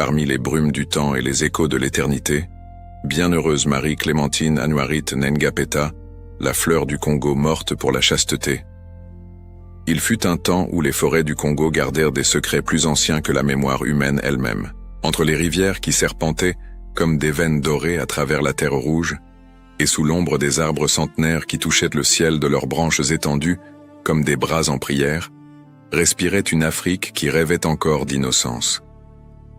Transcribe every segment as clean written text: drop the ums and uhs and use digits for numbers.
parmi les brumes du temps et les échos de l'éternité, bienheureuse Marie-Clémentine Anouarit Ngapeta, la fleur du Congo morte pour la chasteté. Il fut un temps où les forêts du Congo gardèrent des secrets plus anciens que la mémoire humaine elle-même. Entre les rivières qui serpentaient comme des veines dorées à travers la terre rouge, et sous l'ombre des arbres centenaires qui touchaient le ciel de leurs branches étendues comme des bras en prière, respirait une Afrique qui rêvait encore d'innocence.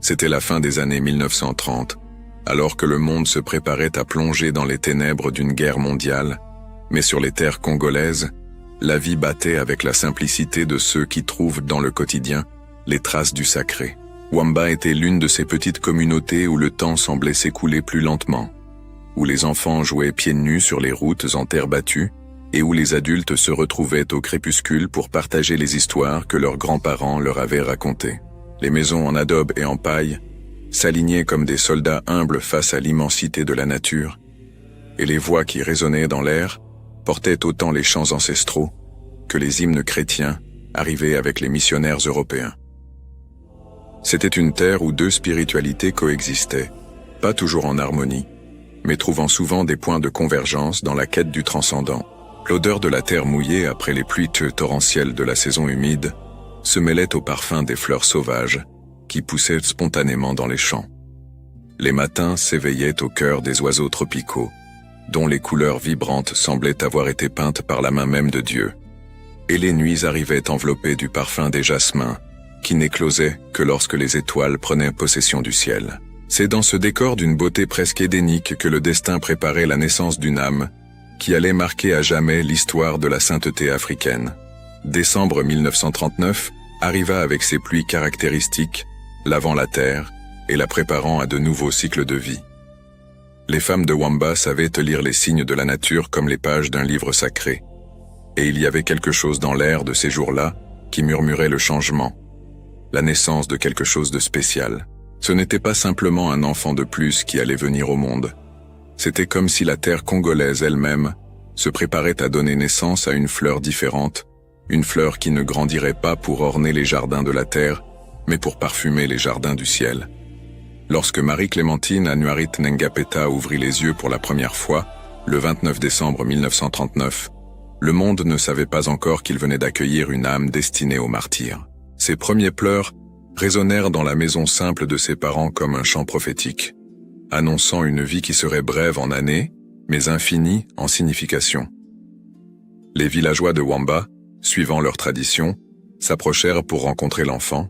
C'était la fin des années 1930, alors que le monde se préparait à plonger dans les ténèbres d'une guerre mondiale, mais sur les terres congolaises, la vie battait avec la simplicité de ceux qui trouvent dans le quotidien les traces du sacré. Wamba était l'une de ces petites communautés où le temps semblait s'écouler plus lentement, où les enfants jouaient pieds nus sur les routes en terre battue, et où les adultes se retrouvaient au crépuscule pour partager les histoires que leurs grands-parents leur avaient racontées. Les maisons en adobe et en paille s'alignaient comme des soldats humbles face à l'immensité de la nature, et les voix qui résonnaient dans l'air portaient autant les chants ancestraux que les hymnes chrétiens arrivés avec les missionnaires européens. C'était une terre où deux spiritualités coexistaient, pas toujours en harmonie, mais trouvant souvent des points de convergence dans la quête du transcendant. L'odeur de la terre mouillée après les pluies torrentielles de la saison humide se mêlait au parfum des fleurs sauvages qui poussaient spontanément dans les champs. Les matins s'éveillaient au cœur des oiseaux tropicaux, dont les couleurs vibrantes semblaient avoir été peintes par la main même de Dieu. Et les nuits arrivaient enveloppées du parfum des jasmins, qui n'éclosaient que lorsque les étoiles prenaient possession du ciel. C'est dans ce décor d'une beauté presque édénique que le destin préparait la naissance d'une âme qui allait marquer à jamais l'histoire de la sainteté africaine. Décembre 1939 arriva avec ses pluies caractéristiques, lavant la terre et la préparant à de nouveaux cycles de vie. Les femmes de Wamba savaient lire les signes de la nature comme les pages d'un livre sacré. Et il y avait quelque chose dans l'air de ces jours-là qui murmurait le changement, la naissance de quelque chose de spécial. Ce n'était pas simplement un enfant de plus qui allait venir au monde. C'était comme si la terre congolaise elle-même se préparait à donner naissance à une fleur différente, une fleur qui ne grandirait pas pour orner les jardins de la terre, mais pour parfumer les jardins du ciel. Lorsque Marie-Clémentine Anouarit Ngapeta ouvrit les yeux pour la première fois, le 29 décembre 1939, le monde ne savait pas encore qu'il venait d'accueillir une âme destinée au martyre. Ses premiers pleurs résonnèrent dans la maison simple de ses parents comme un chant prophétique, annonçant une vie qui serait brève en années, mais infinie en signification. Les villageois de Wamba, suivant leur tradition, s'approchèrent pour rencontrer l'enfant,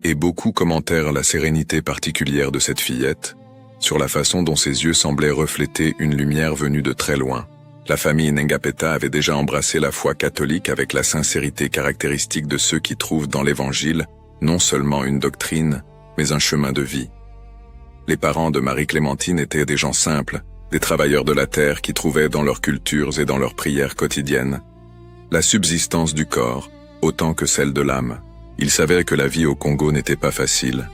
et beaucoup commentèrent la sérénité particulière de cette fillette, sur la façon dont ses yeux semblaient refléter une lumière venue de très loin. La famille Ngapeta avait déjà embrassé la foi catholique avec la sincérité caractéristique de ceux qui trouvent dans l'Évangile non seulement une doctrine, mais un chemin de vie. Les parents de Marie-Clémentine étaient des gens simples, des travailleurs de la terre qui trouvaient dans leurs cultures et dans leurs prières quotidiennes la subsistance du corps autant que celle de l'âme. Ils savaient que la vie au Congo n'était pas facile,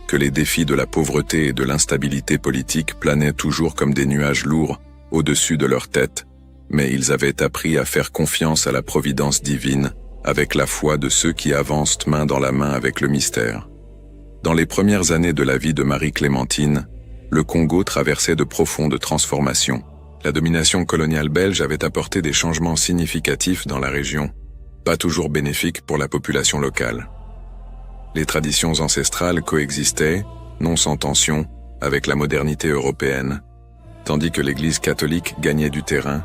que les défis de la pauvreté et de l'instabilité politique planaient toujours comme des nuages lourds au-dessus de leur tête, mais ils avaient appris à faire confiance à la providence divine avec la foi de ceux qui avancent main dans la main avec le mystère. Dans les premières années de la vie de Marie-Clémentine, le Congo traversait de profondes transformations. La domination coloniale belge avait apporté des changements significatifs dans la région, pas toujours bénéfiques pour la population locale. Les traditions ancestrales coexistaient, non sans tension, avec la modernité européenne, tandis que l'Église catholique gagnait du terrain,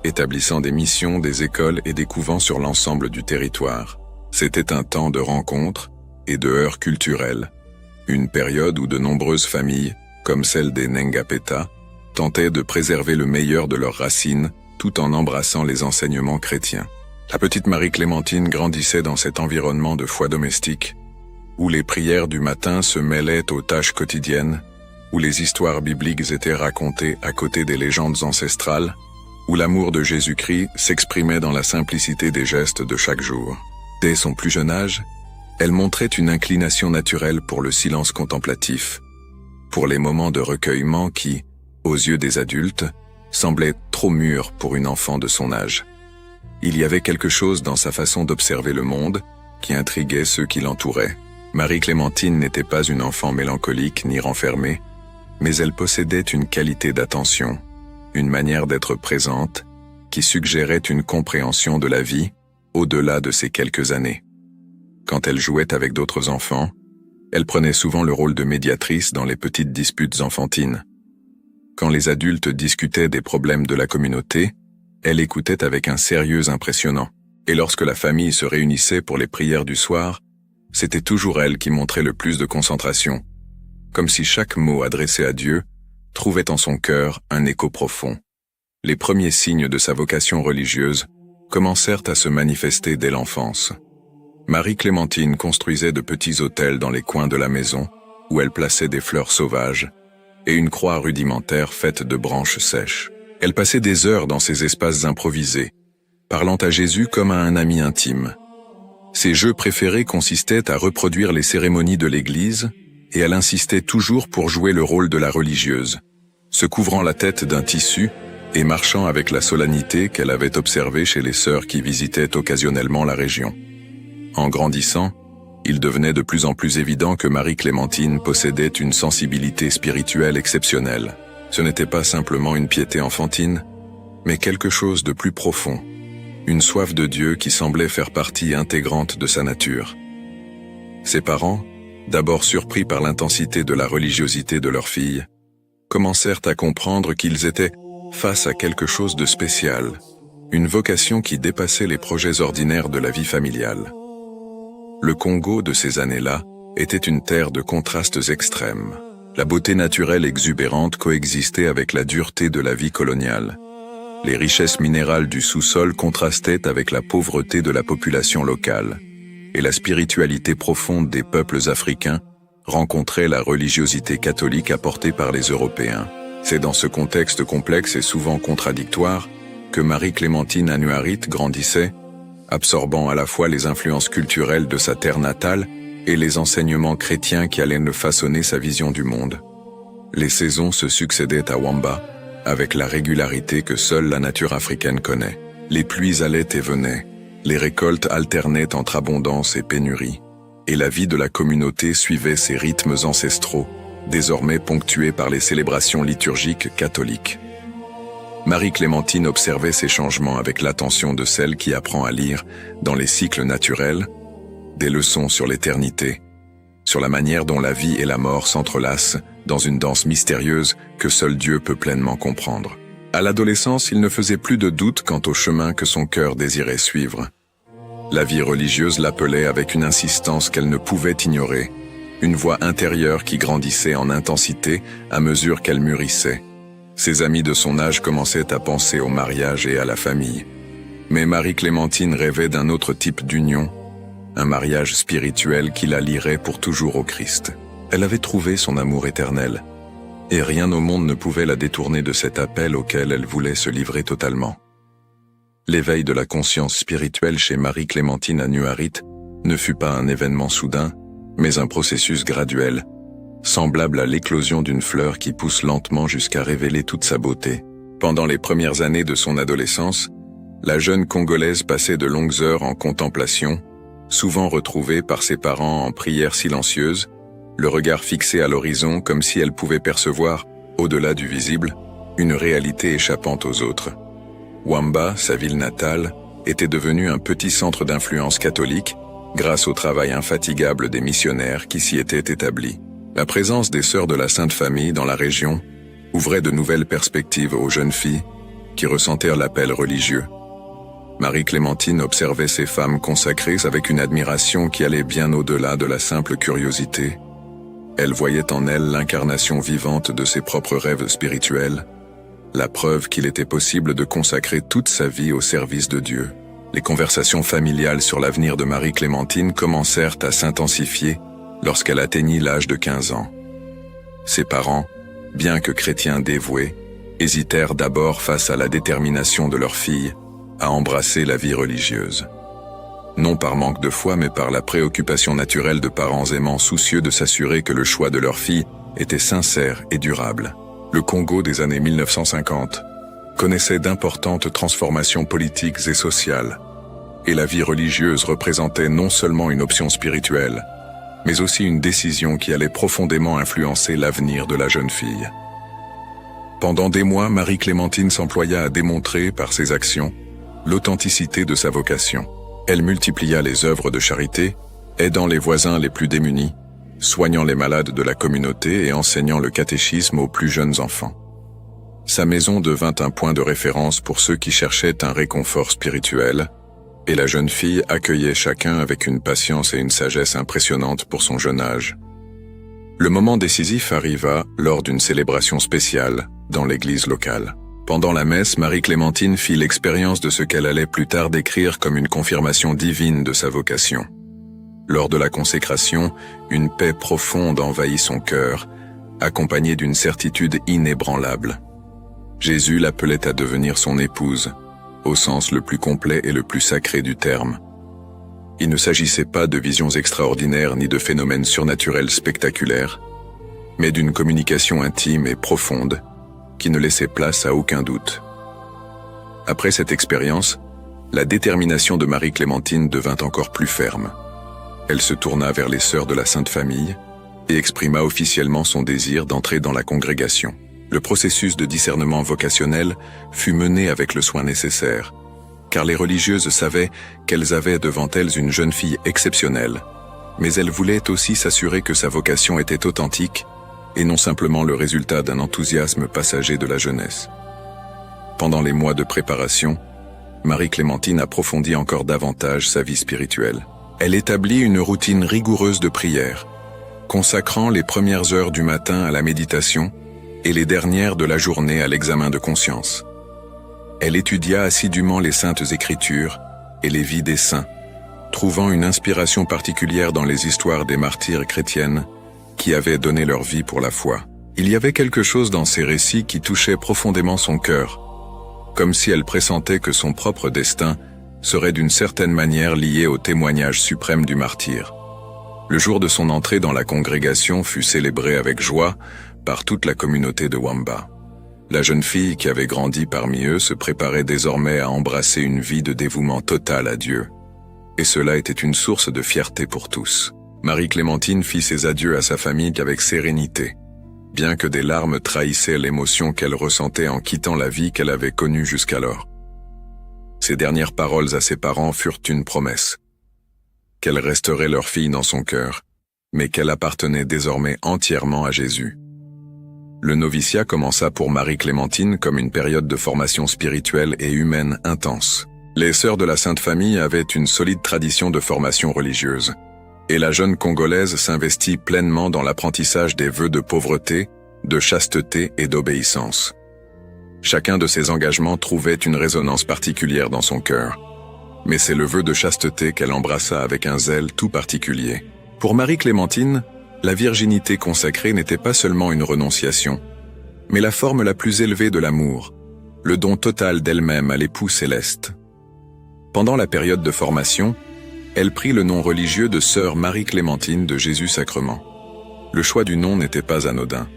établissant des missions, des écoles et des couvents sur l'ensemble du territoire. C'était un temps de rencontres et de heurts culturels, une période où de nombreuses familles, comme celle des Ngapeta, tentaient de préserver le meilleur de leurs racines tout en embrassant les enseignements chrétiens. La petite Marie-Clémentine grandissait dans cet environnement de foi domestique, où les prières du matin se mêlaient aux tâches quotidiennes, où les histoires bibliques étaient racontées à côté des légendes ancestrales, où l'amour de Jésus-Christ s'exprimait dans la simplicité des gestes de chaque jour. Dès son plus jeune âge, elle montrait une inclination naturelle pour le silence contemplatif, pour les moments de recueillement qui, aux yeux des adultes, semblaient trop mûrs pour une enfant de son âge. Il y avait quelque chose dans sa façon d'observer le monde qui intriguait ceux qui l'entouraient. Marie-Clémentine n'était pas une enfant mélancolique ni renfermée, mais elle possédait une qualité d'attention, une manière d'être présente, qui suggérait une compréhension de la vie au-delà de ces quelques années. Quand elle jouait avec d'autres enfants, elle prenait souvent le rôle de médiatrice dans les petites disputes enfantines. Quand les adultes discutaient des problèmes de la communauté, elle écoutait avec un sérieux impressionnant. Et lorsque la famille se réunissait pour les prières du soir, c'était toujours elle qui montrait le plus de concentration, comme si chaque mot adressé à Dieu trouvait en son cœur un écho profond. Les premiers signes de sa vocation religieuse commencèrent à se manifester dès l'enfance. Marie-Clémentine construisait de petits autels dans les coins de la maison, où elle plaçait des fleurs sauvages, et une croix rudimentaire faite de branches sèches. Elle passait des heures dans ces espaces improvisés, parlant à Jésus comme à un ami intime. Ses jeux préférés consistaient à reproduire les cérémonies de l'Église, et elle insistait toujours pour jouer le rôle de la religieuse, se couvrant la tête d'un tissu et marchant avec la solennité qu'elle avait observée chez les sœurs qui visitaient occasionnellement la région. En grandissant, il devenait de plus en plus évident que Marie-Clémentine possédait une sensibilité spirituelle exceptionnelle. Ce n'était pas simplement une piété enfantine, mais quelque chose de plus profond, une soif de Dieu qui semblait faire partie intégrante de sa nature. Ses parents, d'abord surpris par l'intensité de la religiosité de leur fille, commencèrent à comprendre qu'ils étaient face à quelque chose de spécial, une vocation qui dépassait les projets ordinaires de la vie familiale. Le Congo de ces années-là était une terre de contrastes extrêmes. La beauté naturelle exubérante coexistait avec la dureté de la vie coloniale. Les richesses minérales du sous-sol contrastaient avec la pauvreté de la population locale, et la spiritualité profonde des peuples africains rencontrait la religiosité catholique apportée par les Européens. C'est dans ce contexte complexe et souvent contradictoire que Marie-Clémentine Anuarit grandissait, absorbant à la fois les influences culturelles de sa terre natale et les enseignements chrétiens qui allaient façonner sa vision du monde. Les saisons se succédaient à Wamba, avec la régularité que seule la nature africaine connaît. Les pluies allaient et venaient, les récoltes alternaient entre abondance et pénurie, et la vie de la communauté suivait ses rythmes ancestraux, désormais ponctués par les célébrations liturgiques catholiques. Marie-Clémentine observait ces changements avec l'attention de celle qui apprend à lire, dans les cycles naturels, des leçons sur l'éternité, sur la manière dont la vie et la mort s'entrelacent dans une danse mystérieuse que seul Dieu peut pleinement comprendre. À l'adolescence, il ne faisait plus de doute quant au chemin que son cœur désirait suivre. La vie religieuse l'appelait avec une insistance qu'elle ne pouvait ignorer, une voix intérieure qui grandissait en intensité à mesure qu'elle mûrissait. Ses amis de son âge commençaient à penser au mariage et à la famille. Mais Marie-Clémentine rêvait d'un autre type d'union, un mariage spirituel qui la lierait pour toujours au Christ. Elle avait trouvé son amour éternel, et rien au monde ne pouvait la détourner de cet appel auquel elle voulait se livrer totalement. L'éveil de la conscience spirituelle chez Marie-Clémentine Anuarit ne fut pas un événement soudain, mais un processus graduel, semblable à l'éclosion d'une fleur qui pousse lentement jusqu'à révéler toute sa beauté. Pendant les premières années de son adolescence, la jeune Congolaise passait de longues heures en contemplation, souvent retrouvée par ses parents en prière silencieuse, le regard fixé à l'horizon comme si elle pouvait percevoir, au-delà du visible, une réalité échappante aux autres. Wamba, sa ville natale, était devenue un petit centre d'influence catholique grâce au travail infatigable des missionnaires qui s'y étaient établis. La présence des sœurs de la Sainte Famille dans la région ouvrait de nouvelles perspectives aux jeunes filles qui ressentèrent l'appel religieux. Marie-Clémentine observait ces femmes consacrées avec une admiration qui allait bien au-delà de la simple curiosité. Elle voyait en elles l'incarnation vivante de ses propres rêves spirituels, la preuve qu'il était possible de consacrer toute sa vie au service de Dieu. Les conversations familiales sur l'avenir de Marie-Clémentine commencèrent à s'intensifier lorsqu'elle atteignit l'âge de 15 ans. Ses parents, bien que chrétiens dévoués, hésitèrent d'abord face à la détermination de leur fille à embrasser la vie religieuse. Non par manque de foi, mais par la préoccupation naturelle de parents aimants soucieux de s'assurer que le choix de leur fille était sincère et durable. Le Congo des années 1950 connaissait d'importantes transformations politiques et sociales, et la vie religieuse représentait non seulement une option spirituelle, mais aussi une décision qui allait profondément influencer l'avenir de la jeune fille. Pendant des mois, Marie-Clémentine s'employa à démontrer, par ses actions, l'authenticité de sa vocation. Elle multiplia les œuvres de charité, aidant les voisins les plus démunis, soignant les malades de la communauté et enseignant le catéchisme aux plus jeunes enfants. Sa maison devint un point de référence pour ceux qui cherchaient un réconfort spirituel, et la jeune fille accueillait chacun avec une patience et une sagesse impressionnantes pour son jeune âge. Le moment décisif arriva lors d'une célébration spéciale dans l'église locale. Pendant la messe, Marie-Clémentine fit l'expérience de ce qu'elle allait plus tard décrire comme une confirmation divine de sa vocation. Lors de la consécration, une paix profonde envahit son cœur, accompagnée d'une certitude inébranlable. Jésus l'appelait à devenir son épouse, au sens le plus complet et le plus sacré du terme. Il ne s'agissait pas de visions extraordinaires ni de phénomènes surnaturels spectaculaires, mais d'une communication intime et profonde qui ne laissait place à aucun doute. Après cette expérience, la détermination de Marie-Clémentine devint encore plus ferme. Elle se tourna vers les sœurs de la Sainte Famille et exprima officiellement son désir d'entrer dans la congrégation. Le processus de discernement vocationnel fut mené avec le soin nécessaire, car les religieuses savaient qu'elles avaient devant elles une jeune fille exceptionnelle, mais elles voulaient aussi s'assurer que sa vocation était authentique et non simplement le résultat d'un enthousiasme passager de la jeunesse. Pendant les mois de préparation, Marie-Clémentine approfondit encore davantage sa vie spirituelle. Elle établit une routine rigoureuse de prière, consacrant les premières heures du matin à la méditation et les dernières de la journée à l'examen de conscience. Elle étudia assidûment les saintes écritures et les vies des saints, trouvant une inspiration particulière dans les histoires des martyrs chrétiennes qui avaient donné leur vie pour la foi. Il y avait quelque chose dans ces récits qui touchait profondément son cœur, comme si elle pressentait que son propre destin serait d'une certaine manière lié au témoignage suprême du martyr. Le jour de son entrée dans la congrégation fut célébré avec joie par toute la communauté de Wamba. La jeune fille qui avait grandi parmi eux se préparait désormais à embrasser une vie de dévouement total à Dieu. Et cela était une source de fierté pour tous. Marie-Clémentine fit ses adieux à sa famille avec sérénité, bien que des larmes trahissaient l'émotion qu'elle ressentait en quittant la vie qu'elle avait connue jusqu'alors. Ses dernières paroles à ses parents furent une promesse, qu'elle resterait leur fille dans son cœur, mais qu'elle appartenait désormais entièrement à Jésus. Le noviciat commença pour Marie-Clémentine comme une période de formation spirituelle et humaine intense. Les sœurs de la Sainte Famille avaient une solide tradition de formation religieuse, et la jeune Congolaise s'investit pleinement dans l'apprentissage des vœux de pauvreté, de chasteté et d'obéissance. Chacun de ces engagements trouvait une résonance particulière dans son cœur, mais c'est le vœu de chasteté qu'elle embrassa avec un zèle tout particulier. Pour Marie-Clémentine, la virginité consacrée n'était pas seulement une renonciation, mais la forme la plus élevée de l'amour, le don total d'elle-même à l'époux céleste. Pendant la période de formation, elle prit le nom religieux de sœur Marie-Clémentine de Jésus-Sacrement. Le choix du nom n'était pas anodin,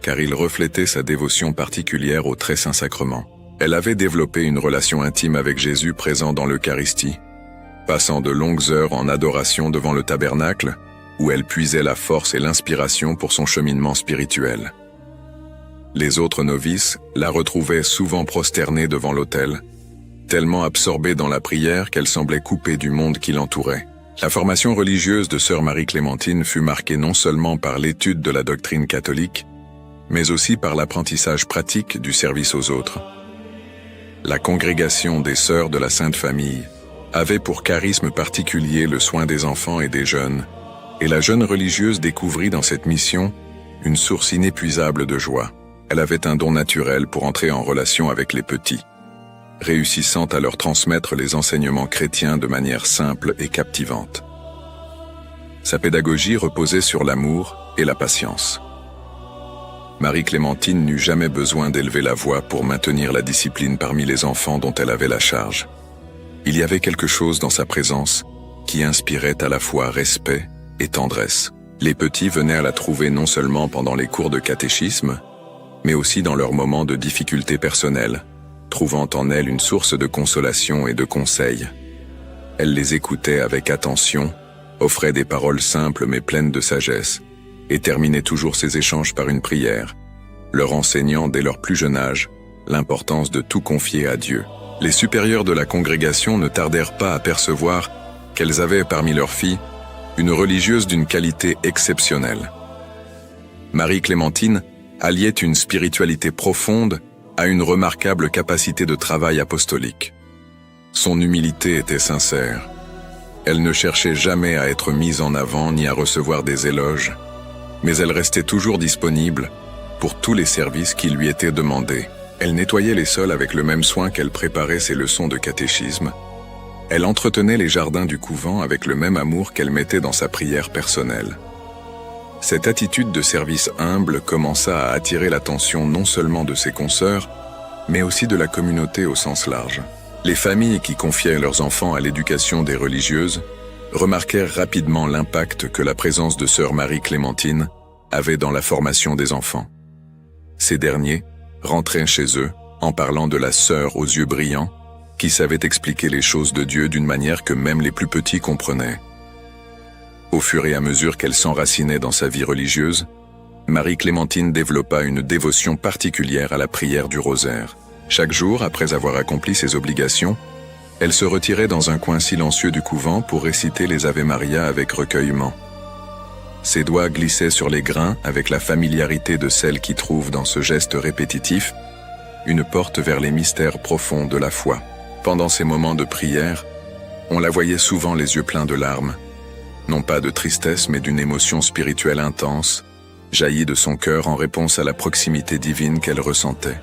car il reflétait sa dévotion particulière au très saint sacrement. Elle avait développé une relation intime avec Jésus présent dans l'Eucharistie, passant de longues heures en adoration devant le tabernacle, où elle puisait la force et l'inspiration pour son cheminement spirituel. Les autres novices la retrouvaient souvent prosternée devant l'autel, tellement absorbée dans la prière qu'elle semblait coupée du monde qui l'entourait. La formation religieuse de sœur Marie-Clémentine fut marquée non seulement par l'étude de la doctrine catholique, mais aussi par l'apprentissage pratique du service aux autres. La congrégation des sœurs de la Sainte Famille avait pour charisme particulier le soin des enfants et des jeunes, et la jeune religieuse découvrit dans cette mission une source inépuisable de joie. Elle avait un don naturel pour entrer en relation avec les petits, réussissant à leur transmettre les enseignements chrétiens de manière simple et captivante. Sa pédagogie reposait sur l'amour et la patience. Marie-Clémentine n'eut jamais besoin d'élever la voix pour maintenir la discipline parmi les enfants dont elle avait la charge. Il y avait quelque chose dans sa présence qui inspirait à la fois respect et tendresse. Les petits venaient à la trouver non seulement pendant les cours de catéchisme, mais aussi dans leurs moments de difficultés personnelles, trouvant en elle une source de consolation et de conseil. Elle les écoutait avec attention offrait des paroles simples mais pleines de sagesse, et terminait toujours ses échanges par une prière, leur enseignant dès leur plus jeune âge l'importance de tout confier à Dieu. Les supérieurs de la congrégation ne tardèrent pas à percevoir qu'elles avaient parmi leurs filles une religieuse d'une qualité exceptionnelle. Marie-Clémentine alliait une spiritualité profonde à une remarquable capacité de travail apostolique. Son humilité était sincère. Elle ne cherchait jamais à être mise en avant ni à recevoir des éloges, mais elle restait toujours disponible pour tous les services qui lui étaient demandés. Elle nettoyait les sols avec le même soin qu'elle préparait ses leçons de catéchisme. Elle entretenait les jardins du couvent avec le même amour qu'elle mettait dans sa prière personnelle. Cette attitude de service humble commença à attirer l'attention non seulement de ses consoeurs, mais aussi de la communauté au sens large. Les familles qui confiaient leurs enfants à l'éducation des religieuses remarquèrent rapidement l'impact que la présence de sœur Marie-Clémentine avait dans la formation des enfants. Ces derniers rentraient chez eux en parlant de la sœur aux yeux brillants, qui savait expliquer les choses de Dieu d'une manière que même les plus petits comprenaient. Au fur et à mesure qu'elle s'enracinait dans sa vie religieuse, Marie-Clémentine développa une dévotion particulière à la prière du rosaire. Chaque jour, après avoir accompli ses obligations, elle se retirait dans un coin silencieux du couvent pour réciter les Ave Maria avec recueillement. Ses doigts glissaient sur les grains avec la familiarité de celle qui trouve dans ce geste répétitif une porte vers les mystères profonds de la foi. Pendant ces moments de prière, on la voyait souvent les yeux pleins de larmes, non pas de tristesse mais d'une émotion spirituelle intense, jaillie de son cœur en réponse à la proximité divine qu'elle ressentait.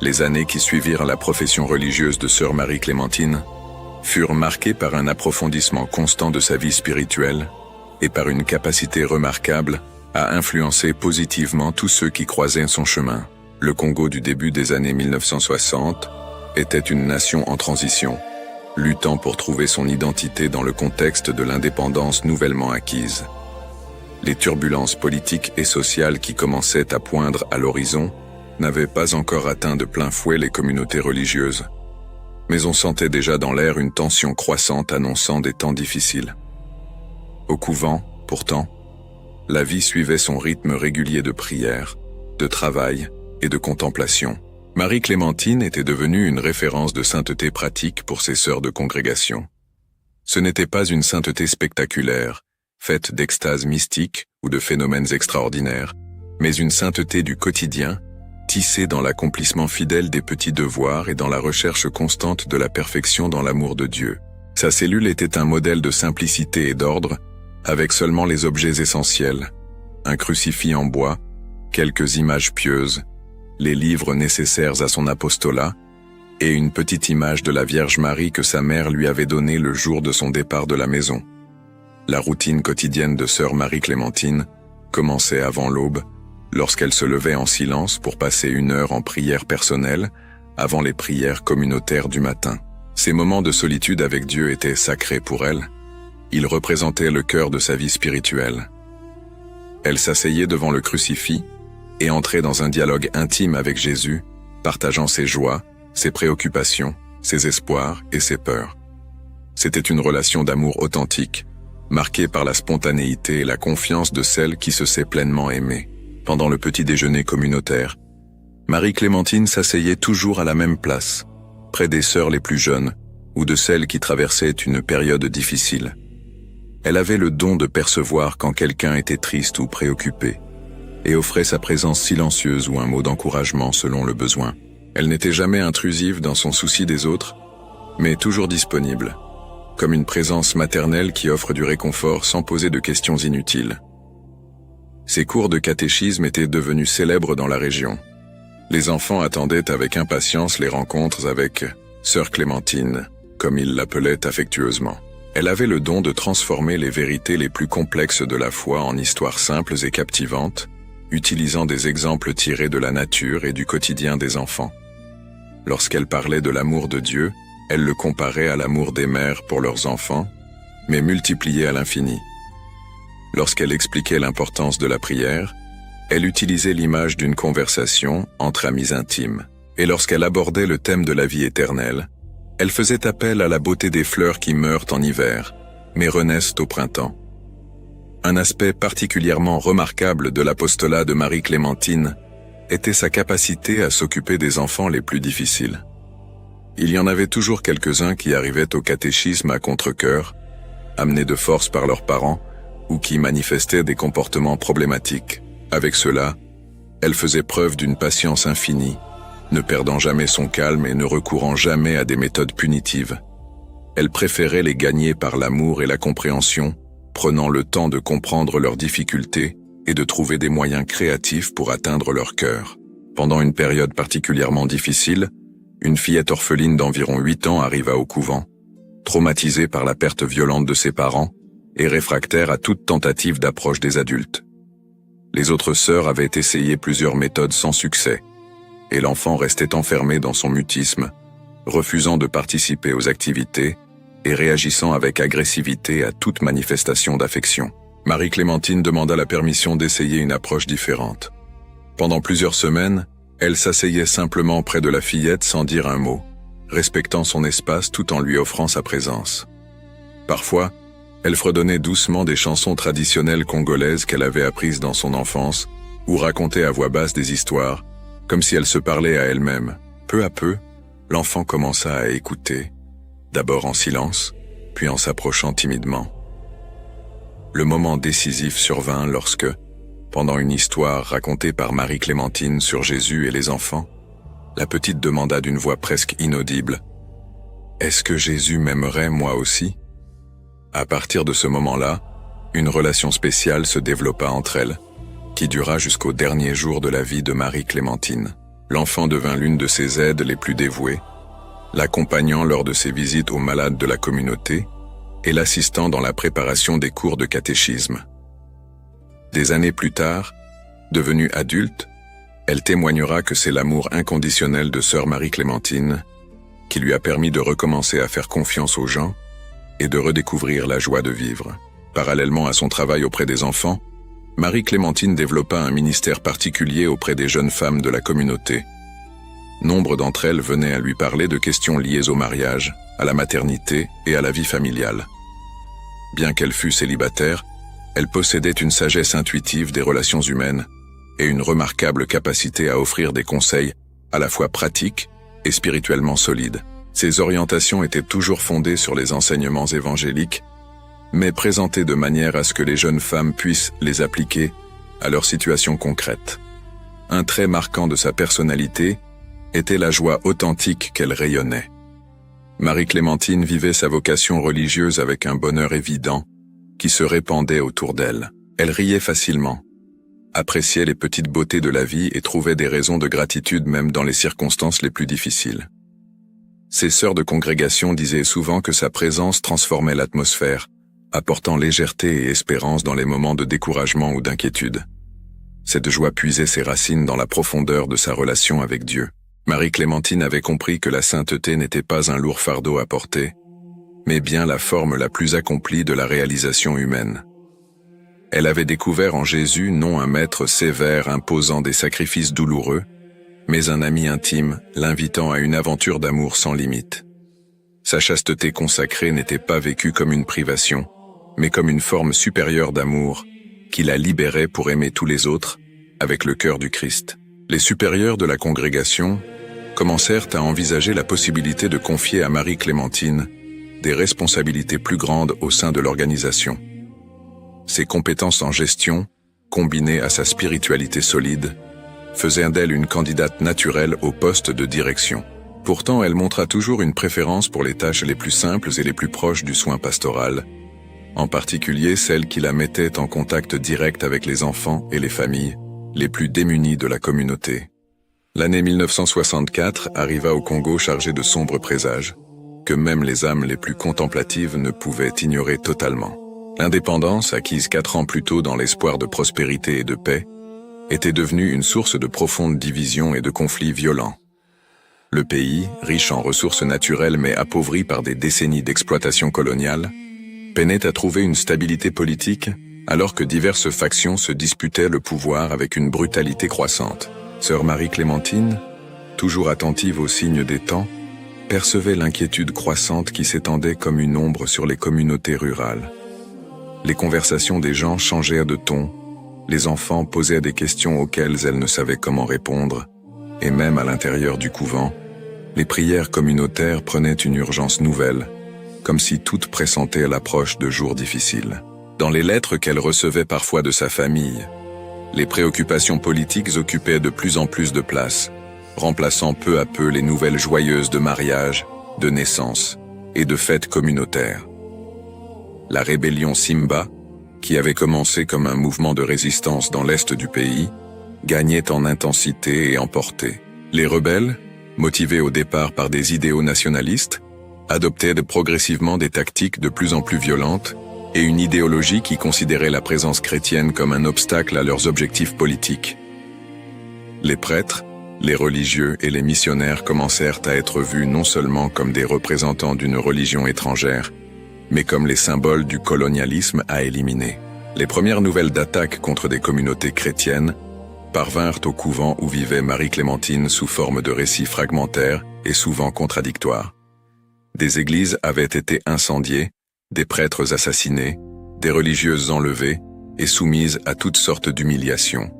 Les années qui suivirent la profession religieuse de sœur Marie-Clémentine furent marquées par un approfondissement constant de sa vie spirituelle et par une capacité remarquable à influencer positivement tous ceux qui croisaient son chemin. Le Congo du début des années 1960 était une nation en transition, luttant pour trouver son identité dans le contexte de l'indépendance nouvellement acquise. Les turbulences politiques et sociales qui commençaient à poindre à l'horizon n'avaient pas encore atteint de plein fouet les communautés religieuses, mais on sentait déjà dans l'air une tension croissante annonçant des temps difficiles. Au couvent, pourtant, la vie suivait son rythme régulier de prière, de travail et de contemplation. Marie-Clémentine était devenue une référence de sainteté pratique pour ses sœurs de congrégation. Ce n'était pas une sainteté spectaculaire, faite d'extase mystique ou de phénomènes extraordinaires, mais une sainteté du quotidien, tissée dans l'accomplissement fidèle des petits devoirs et dans la recherche constante de la perfection dans l'amour de Dieu. Sa cellule était un modèle de simplicité et d'ordre, avec seulement les objets essentiels, un crucifix en bois, quelques images pieuses, les livres nécessaires à son apostolat, et une petite image de la Vierge Marie que sa mère lui avait donnée le jour de son départ de la maison. La routine quotidienne de sœur Marie-Clémentine commençait avant l'aube, lorsqu'elle se levait en silence pour passer 1 heure en prière personnelle, avant les prières communautaires du matin. Ces moments de solitude avec Dieu étaient sacrés pour elle. Ils représentaient le cœur de sa vie spirituelle. Elle s'asseyait devant le crucifix et entrait dans un dialogue intime avec Jésus, partageant ses joies, ses préoccupations, ses espoirs et ses peurs. C'était une relation d'amour authentique, marquée par la spontanéité et la confiance de celle qui se sait pleinement aimée. Pendant le petit déjeuner communautaire, Marie-Clémentine s'asseyait toujours à la même place, près des sœurs les plus jeunes ou de celles qui traversaient une période difficile. Elle avait le don de percevoir quand quelqu'un était triste ou préoccupé, et offrait sa présence silencieuse ou un mot d'encouragement selon le besoin. Elle n'était jamais intrusive dans son souci des autres, mais toujours disponible, comme une présence maternelle qui offre du réconfort sans poser de questions inutiles. Ses cours de catéchisme étaient devenus célèbres dans la région. Les enfants attendaient avec impatience les rencontres avec Sœur Clémentine, comme ils l'appelaient affectueusement. Elle avait le don de transformer les vérités les plus complexes de la foi en histoires simples et captivantes, utilisant des exemples tirés de la nature et du quotidien des enfants. Lorsqu'elle parlait de l'amour de Dieu, elle le comparait à l'amour des mères pour leurs enfants, mais multiplié à l'infini. Lorsqu'elle expliquait l'importance de la prière, elle utilisait l'image d'une conversation entre amis intimes. Et lorsqu'elle abordait le thème de la vie éternelle, elle faisait appel à la beauté des fleurs qui meurent en hiver, mais renaissent au printemps. Un aspect particulièrement remarquable de l'apostolat de Marie-Clémentine était sa capacité à s'occuper des enfants les plus difficiles. Il y en avait toujours quelques-uns qui arrivaient au catéchisme à contre-cœur, amenés de force par leurs parents, ou qui manifestaient des comportements problématiques. Avec cela, elle faisait preuve d'une patience infinie, ne perdant jamais son calme et ne recourant jamais à des méthodes punitives. Elle préférait les gagner par l'amour et la compréhension, prenant le temps de comprendre leurs difficultés et de trouver des moyens créatifs pour atteindre leur cœur. Pendant une période particulièrement difficile, une fillette orpheline d'environ 8 ans arriva au couvent, traumatisée par la perte violente de ses parents et réfractaire à toute tentative d'approche des adultes. Les autres sœurs avaient essayé plusieurs méthodes sans succès, et l'enfant restait enfermé dans son mutisme, refusant de participer aux activités et réagissant avec agressivité à toute manifestation d'affection. Marie-Clémentine demanda la permission d'essayer une approche différente. Pendant plusieurs semaines, elle s'asseyait simplement près de la fillette sans dire un mot, respectant son espace tout en lui offrant sa présence. Parfois, elle fredonnait doucement des chansons traditionnelles congolaises qu'elle avait apprises dans son enfance, ou racontait à voix basse des histoires, comme si elle se parlait à elle-même. Peu à peu, l'enfant commença à écouter, d'abord en silence, puis en s'approchant timidement. Le moment décisif survint lorsque, pendant une histoire racontée par Marie-Clémentine sur Jésus et les enfants, la petite demanda d'une voix presque inaudible « Est-ce que Jésus m'aimerait moi aussi ?» À partir de ce moment-là, une relation spéciale se développa entre elles, qui dura jusqu'au dernier jour de la vie de Marie-Clémentine. L'enfant devint l'une de ses aides les plus dévouées, l'accompagnant lors de ses visites aux malades de la communauté et l'assistant dans la préparation des cours de catéchisme. Des années plus tard, devenue adulte, elle témoignera que c'est l'amour inconditionnel de sœur Marie-Clémentine qui lui a permis de recommencer à faire confiance aux gens et de redécouvrir la joie de vivre. Parallèlement à son travail auprès des enfants, Marie-Clémentine développa un ministère particulier auprès des jeunes femmes de la communauté. Nombre d'entre elles venaient à lui parler de questions liées au mariage, à la maternité et à la vie familiale. Bien qu'elle fût célibataire, elle possédait une sagesse intuitive des relations humaines et une remarquable capacité à offrir des conseils à la fois pratiques et spirituellement solides. Ses orientations étaient toujours fondées sur les enseignements évangéliques, mais présentées de manière à ce que les jeunes femmes puissent les appliquer à leur situation concrète. Un trait marquant de sa personnalité était la joie authentique qu'elle rayonnait. Marie-Clémentine vivait sa vocation religieuse avec un bonheur évident qui se répandait autour d'elle. Elle riait facilement, appréciait les petites beautés de la vie et trouvait des raisons de gratitude même dans les circonstances les plus difficiles. Ses sœurs de congrégation disaient souvent que sa présence transformait l'atmosphère, apportant légèreté et espérance dans les moments de découragement ou d'inquiétude. Cette joie puisait ses racines dans la profondeur de sa relation avec Dieu. Marie-Clémentine avait compris que la sainteté n'était pas un lourd fardeau à porter, mais bien la forme la plus accomplie de la réalisation humaine. Elle avait découvert en Jésus non un maître sévère imposant des sacrifices douloureux, mais un ami intime l'invitant à une aventure d'amour sans limite. Sa chasteté consacrée n'était pas vécue comme une privation, mais comme une forme supérieure d'amour qui la libérait pour aimer tous les autres avec le cœur du Christ. Les supérieurs de la congrégation commencèrent à envisager la possibilité de confier à Marie-Clémentine des responsabilités plus grandes au sein de l'organisation. Ses compétences en gestion, combinées à sa spiritualité solide, faisaient d'elle une candidate naturelle au poste de direction. Pourtant, elle montra toujours une préférence pour les tâches les plus simples et les plus proches du soin pastoral, en particulier celles qui la mettaient en contact direct avec les enfants et les familles les plus démunis de la communauté. L'année 1964 arriva au Congo chargée de sombres présages, que même les âmes les plus contemplatives ne pouvaient ignorer totalement. L'indépendance, acquise 4 ans plus tôt dans l'espoir de prospérité et de paix, était devenue une source de profondes divisions et de conflits violents. Le pays, riche en ressources naturelles mais appauvri par des décennies d'exploitation coloniale, peinait à trouver une stabilité politique alors que diverses factions se disputaient le pouvoir avec une brutalité croissante. Sœur Marie-Clémentine, toujours attentive aux signes des temps, percevait l'inquiétude croissante qui s'étendait comme une ombre sur les communautés rurales. Les conversations des gens changeaient de ton, les enfants posaient des questions auxquelles elles ne savaient comment répondre, et même à l'intérieur du couvent, les prières communautaires prenaient une urgence nouvelle, comme si toutes pressentaient l'approche de jours difficiles. Dans les lettres qu'elle recevait parfois de sa famille, les préoccupations politiques occupaient de plus en plus de place, remplaçant peu à peu les nouvelles joyeuses de mariage, de naissance et de fêtes communautaires. La rébellion Simba, qui avait commencé comme un mouvement de résistance dans l'est du pays, gagnait en intensité et en portée. Les rebelles, motivés au départ par des idéaux nationalistes, adoptaient progressivement des tactiques de plus en plus violentes et une idéologie qui considérait la présence chrétienne comme un obstacle à leurs objectifs politiques. Les prêtres, les religieux et les missionnaires commencèrent à être vus non seulement comme des représentants d'une religion étrangère, mais comme les symboles du colonialisme à éliminer. Les premières nouvelles d'attaques contre des communautés chrétiennes parvinrent au couvent où vivait Marie-Clémentine sous forme de récits fragmentaires et souvent contradictoires. Des églises avaient été incendiées, des prêtres assassinés, des religieuses enlevées et soumises à toutes sortes d'humiliations.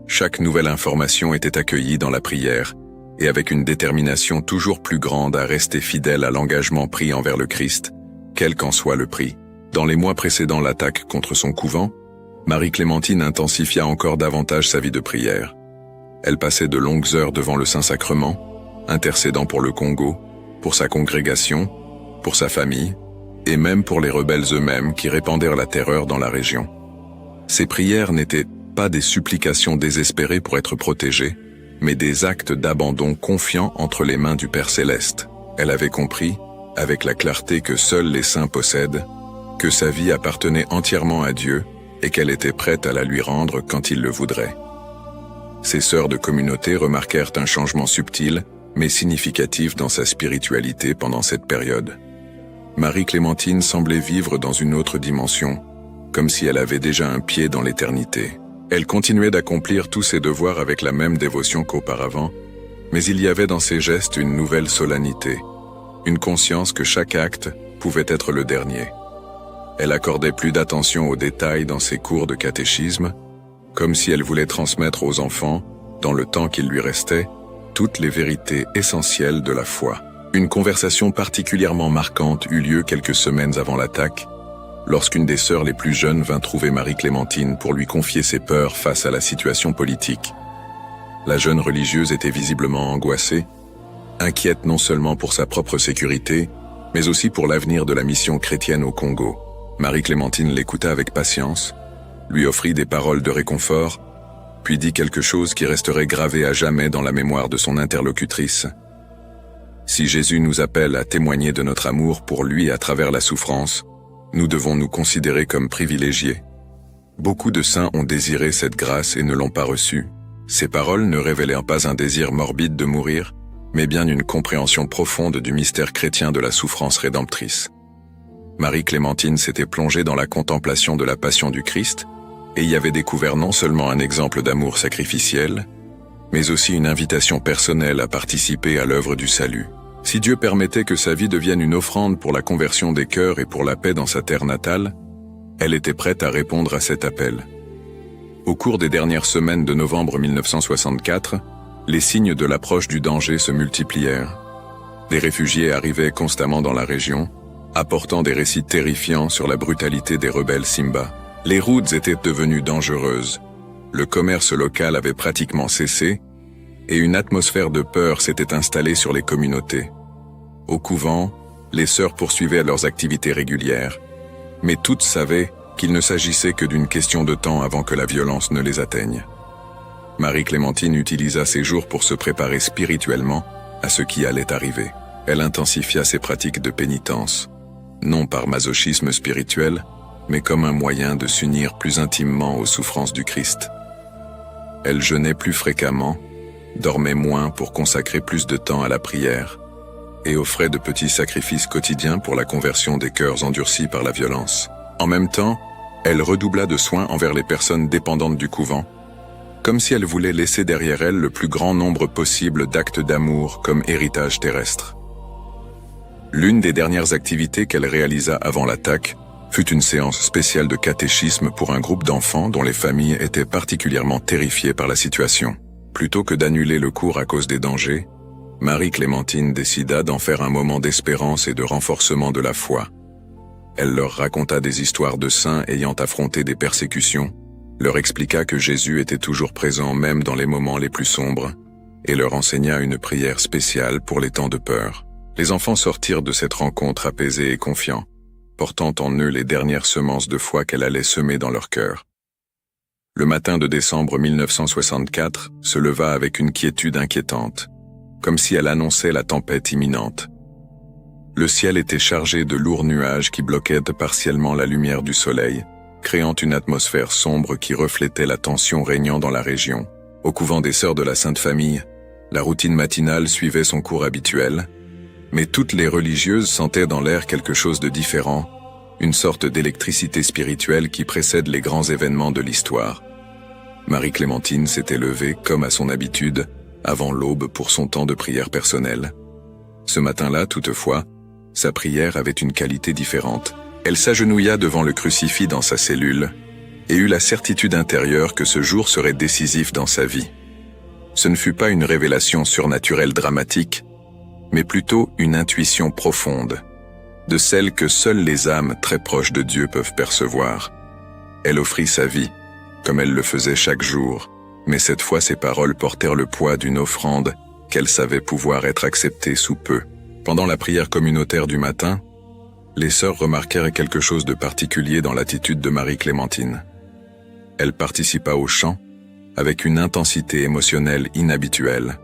Chaque nouvelle information était accueillie dans la prière et avec une détermination toujours plus grande à rester fidèle à l'engagement pris envers le Christ, quel qu'en soit le prix. Dans les mois précédant l'attaque contre son couvent, Marie-Clémentine intensifia encore davantage sa vie de prière. Elle passait de longues heures devant le Saint-Sacrement, intercédant pour le Congo, pour sa congrégation, pour sa famille, et même pour les rebelles eux-mêmes qui répandirent la terreur dans la région. Ces prières n'étaient pas des supplications désespérées pour être protégée, mais des actes d'abandon confiants entre les mains du Père Céleste. Elle avait compris, avec la clarté que seuls les saints possèdent, que sa vie appartenait entièrement à Dieu et qu'elle était prête à la lui rendre quand il le voudrait. Ses sœurs de communauté remarquèrent un changement subtil, mais significatif dans sa spiritualité pendant cette période. Marie-Clémentine semblait vivre dans une autre dimension, comme si elle avait déjà un pied dans l'éternité. Elle continuait d'accomplir tous ses devoirs avec la même dévotion qu'auparavant, mais il y avait dans ses gestes une nouvelle solennité, une conscience que chaque acte pouvait être le dernier. Elle accordait plus d'attention aux détails dans ses cours de catéchisme, comme si elle voulait transmettre aux enfants, dans le temps qu'il lui restait, toutes les vérités essentielles de la foi. Une conversation particulièrement marquante eut lieu quelques semaines avant l'attaque, lorsqu'une des sœurs les plus jeunes vint trouver Marie-Clémentine pour lui confier ses peurs face à la situation politique. La jeune religieuse était visiblement angoissée, inquiète non seulement pour sa propre sécurité, mais aussi pour l'avenir de la mission chrétienne au Congo. Marie-Clémentine l'écouta avec patience, lui offrit des paroles de réconfort, puis dit quelque chose qui resterait gravé à jamais dans la mémoire de son interlocutrice. Si Jésus nous appelle à témoigner de notre amour pour lui à travers la souffrance, nous devons nous considérer comme privilégiés. Beaucoup de saints ont désiré cette grâce et ne l'ont pas reçue. Ces paroles ne révélèrent pas un désir morbide de mourir, mais bien une compréhension profonde du mystère chrétien de la souffrance rédemptrice. Marie-Clémentine s'était plongée dans la contemplation de la passion du Christ et y avait découvert non seulement un exemple d'amour sacrificiel, mais aussi une invitation personnelle à participer à l'œuvre du salut. Si Dieu permettait que sa vie devienne une offrande pour la conversion des cœurs et pour la paix dans sa terre natale, elle était prête à répondre à cet appel. Au cours des dernières semaines de novembre 1964, les signes de l'approche du danger se multiplièrent. Des réfugiés arrivaient constamment dans la région, apportant des récits terrifiants sur la brutalité des rebelles Simba. Les routes étaient devenues dangereuses, le commerce local avait pratiquement cessé, et une atmosphère de peur s'était installée sur les communautés. Au couvent, les sœurs poursuivaient leurs activités régulières, mais toutes savaient qu'il ne s'agissait que d'une question de temps avant que la violence ne les atteigne. Marie-Clémentine utilisa ces jours pour se préparer spirituellement à ce qui allait arriver. Elle intensifia ses pratiques de pénitence, non par masochisme spirituel, mais comme un moyen de s'unir plus intimement aux souffrances du Christ. Elle jeûnait plus fréquemment, dormait moins pour consacrer plus de temps à la prière, et offrait de petits sacrifices quotidiens pour la conversion des cœurs endurcis par la violence. En même temps, elle redoubla de soins envers les personnes dépendantes du couvent, comme si elle voulait laisser derrière elle le plus grand nombre possible d'actes d'amour comme héritage terrestre. L'une des dernières activités qu'elle réalisa avant l'attaque fut une séance spéciale de catéchisme pour un groupe d'enfants dont les familles étaient particulièrement terrifiées par la situation. Plutôt que d'annuler le cours à cause des dangers, Marie-Clémentine décida d'en faire un moment d'espérance et de renforcement de la foi. Elle leur raconta des histoires de saints ayant affronté des persécutions, leur expliqua que Jésus était toujours présent même dans les moments les plus sombres, et leur enseigna une prière spéciale pour les temps de peur. Les enfants sortirent de cette rencontre apaisés et confiants, portant en eux les dernières semences de foi qu'elle allait semer dans leur cœur. Le matin de décembre 1964 se leva avec une quiétude inquiétante, comme si elle annonçait la tempête imminente. Le ciel était chargé de lourds nuages qui bloquaient partiellement la lumière du soleil, créant une atmosphère sombre qui reflétait la tension régnant dans la région. Au couvent des Sœurs de la Sainte Famille, la routine matinale suivait son cours habituel, mais toutes les religieuses sentaient dans l'air quelque chose de différent, une sorte d'électricité spirituelle qui précède les grands événements de l'histoire. Marie-Clémentine s'était levée, comme à son habitude, avant l'aube pour son temps de prière personnelle. Ce matin-là, toutefois, sa prière avait une qualité différente. Elle s'agenouilla devant le crucifix dans sa cellule et eut la certitude intérieure que ce jour serait décisif dans sa vie. Ce ne fut pas une révélation surnaturelle dramatique, mais plutôt une intuition profonde, de celle que seules les âmes très proches de Dieu peuvent percevoir. Elle offrit sa vie, comme elle le faisait chaque jour, mais cette fois ses paroles portèrent le poids d'une offrande qu'elle savait pouvoir être acceptée sous peu. Pendant la prière communautaire du matin, les sœurs remarquèrent quelque chose de particulier dans l'attitude de Marie-Clémentine. Elle participa au chant avec une intensité émotionnelle inhabituelle,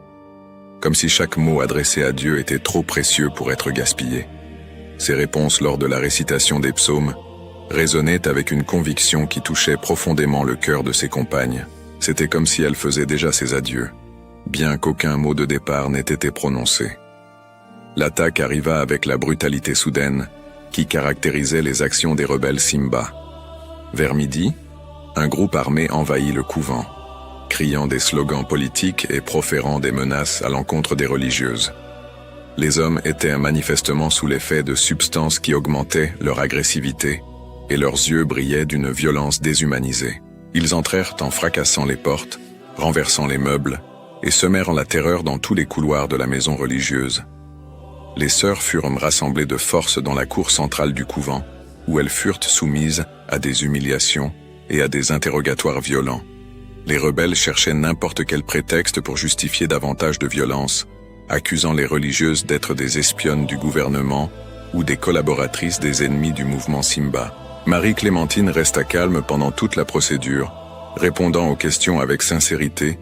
comme si chaque mot adressé à Dieu était trop précieux pour être gaspillé. Ses réponses lors de la récitation des psaumes résonnaient avec une conviction qui touchait profondément le cœur de ses compagnes. C'était comme si elle faisait déjà ses adieux, bien qu'aucun mot de départ n'ait été prononcé. L'attaque arriva avec la brutalité soudaine qui caractérisait les actions des rebelles Simba. Vers midi, un groupe armé envahit le couvent, criant des slogans politiques et proférant des menaces à l'encontre des religieuses. Les hommes étaient manifestement sous l'effet de substances qui augmentaient leur agressivité et leurs yeux brillaient d'une violence déshumanisée. Ils entrèrent en fracassant les portes, renversant les meubles et semèrent la terreur dans tous les couloirs de la maison religieuse. Les sœurs furent rassemblées de force dans la cour centrale du couvent, où elles furent soumises à des humiliations et à des interrogatoires violents. Les rebelles cherchaient n'importe quel prétexte pour justifier davantage de violence, accusant les religieuses d'être des espionnes du gouvernement ou des collaboratrices des ennemis du mouvement Simba. Marie-Clémentine resta calme pendant toute la procédure, répondant aux questions avec sincérité,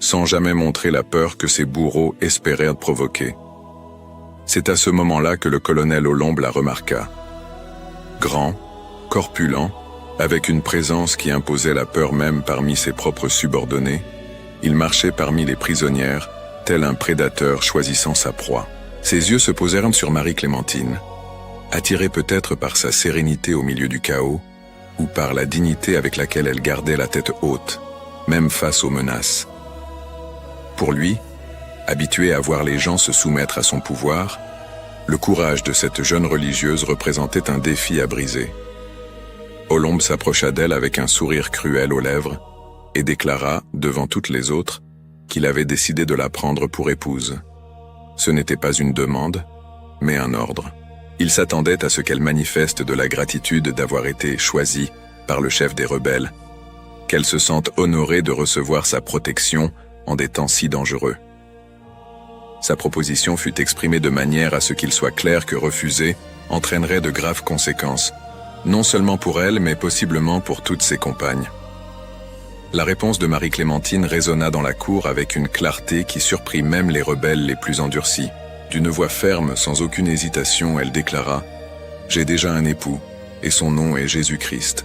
sans jamais montrer la peur que ses bourreaux espéraient provoquer. C'est à ce moment-là que le colonel Olombe la remarqua. Grand, corpulent, avec une présence qui imposait la peur même parmi ses propres subordonnés, il marchait parmi les prisonnières, tel un prédateur choisissant sa proie. Ses yeux se posèrent sur Marie-Clémentine, attirés peut-être par sa sérénité au milieu du chaos, ou par la dignité avec laquelle elle gardait la tête haute, même face aux menaces. Pour lui, habitué à voir les gens se soumettre à son pouvoir, le courage de cette jeune religieuse représentait un défi à briser. Olombe s'approcha d'elle avec un sourire cruel aux lèvres et déclara, devant toutes les autres, qu'il avait décidé de la prendre pour épouse. Ce n'était pas une demande, mais un ordre. Il s'attendait à ce qu'elle manifeste de la gratitude d'avoir été choisie par le chef des rebelles, qu'elle se sente honorée de recevoir sa protection en des temps si dangereux. Sa proposition fut exprimée de manière à ce qu'il soit clair que refuser entraînerait de graves conséquences, non seulement pour elle, mais possiblement pour toutes ses compagnes. La réponse de Marie-Clémentine résonna dans la cour avec une clarté qui surprit même les rebelles les plus endurcis. D'une voix ferme, sans aucune hésitation, elle déclara « J'ai déjà un époux, et son nom est Jésus-Christ.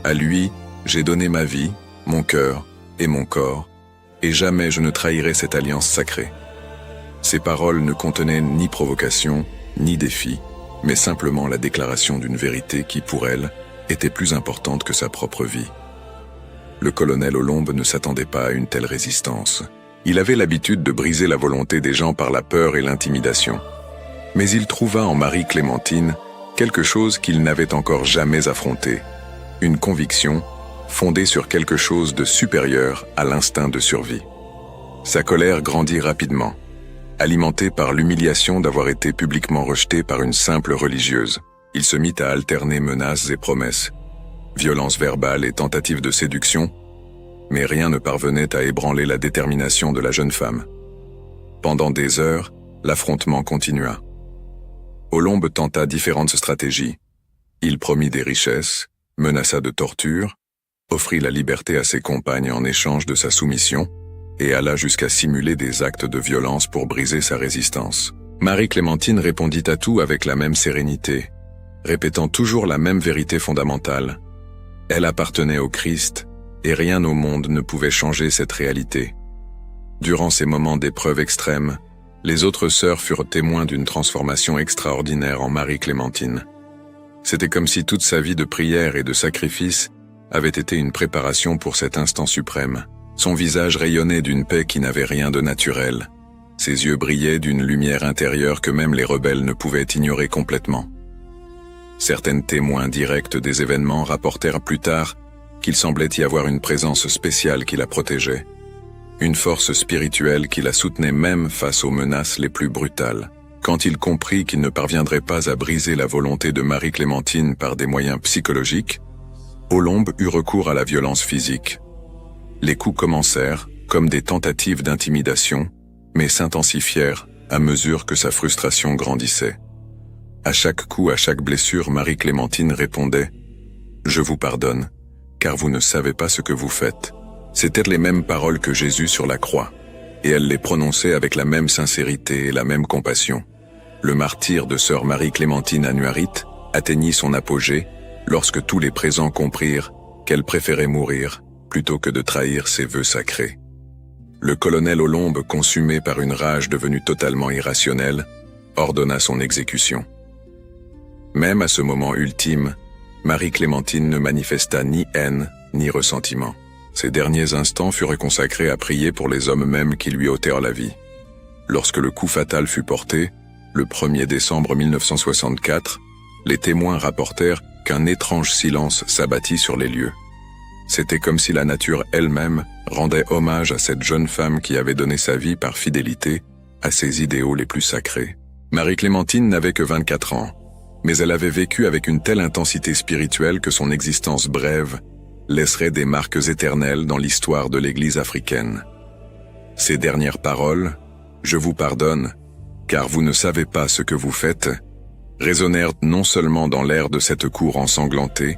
À lui, j'ai donné ma vie, mon cœur et mon corps, et jamais je ne trahirai cette alliance sacrée. » Ces paroles ne contenaient ni provocation, ni défi, mais simplement la déclaration d'une vérité qui, pour elle, était plus importante que sa propre vie. Le colonel Olombe ne s'attendait pas à une telle résistance. Il avait l'habitude de briser la volonté des gens par la peur et l'intimidation. Mais il trouva en Marie-Clémentine quelque chose qu'il n'avait encore jamais affronté, une conviction fondée sur quelque chose de supérieur à l'instinct de survie. Sa colère grandit rapidement, alimentée par l'humiliation d'avoir été publiquement rejeté par une simple religieuse. Il se mit à alterner menaces et promesses, violences verbales et tentatives de séduction, mais rien ne parvenait à ébranler la détermination de la jeune femme. Pendant des heures, l'affrontement continua. Olombe tenta différentes stratégies. Il promit des richesses, menaça de torture, offrit la liberté à ses compagnes en échange de sa soumission, et alla jusqu'à simuler des actes de violence pour briser sa résistance. Marie-Clémentine répondit à tout avec la même sérénité, répétant toujours la même vérité fondamentale. Elle appartenait au Christ, et rien au monde ne pouvait changer cette réalité. Durant ces moments d'épreuve extrême, les autres sœurs furent témoins d'une transformation extraordinaire en Marie-Clémentine. C'était comme si toute sa vie de prière et de sacrifice avait été une préparation pour cet instant suprême. Son visage rayonnait d'une paix qui n'avait rien de naturel. Ses yeux brillaient d'une lumière intérieure que même les rebelles ne pouvaient ignorer complètement. Certains témoins directs des événements rapportèrent plus tard qu'il semblait y avoir une présence spéciale qui la protégeait. Une force spirituelle qui la soutenait même face aux menaces les plus brutales. Quand il comprit qu'il ne parviendrait pas à briser la volonté de Marie-Clémentine par des moyens psychologiques, Olombe eut recours à la violence physique. Les coups commencèrent comme des tentatives d'intimidation, mais s'intensifièrent à mesure que sa frustration grandissait. À chaque coup, à chaque blessure, Marie-Clémentine répondait « Je vous pardonne, car vous ne savez pas ce que vous faites ». C'étaient les mêmes paroles que Jésus sur la croix, et elle les prononçait avec la même sincérité et la même compassion. Le martyre de sœur Marie-Clémentine Annuarite atteignit son apogée lorsque tous les présents comprirent qu'elle préférait mourir plutôt que de trahir ses vœux sacrés. Le colonel Olombe, consumé par une rage devenue totalement irrationnelle, ordonna son exécution. Même à ce moment ultime, Marie-Clémentine ne manifesta ni haine ni ressentiment. Ses derniers instants furent consacrés à prier pour les hommes mêmes qui lui ôtèrent la vie. Lorsque le coup fatal fut porté, le 1er décembre 1964, les témoins rapportèrent qu'un étrange silence s'abattit sur les lieux. C'était comme si la nature elle-même rendait hommage à cette jeune femme qui avait donné sa vie par fidélité à ses idéaux les plus sacrés. Marie-Clémentine n'avait que 24 ans, mais elle avait vécu avec une telle intensité spirituelle que son existence brève laisserait des marques éternelles dans l'histoire de l'Église africaine. Ces dernières paroles, « Je vous pardonne, car vous ne savez pas ce que vous faites », résonnèrent non seulement dans l'air de cette cour ensanglantée,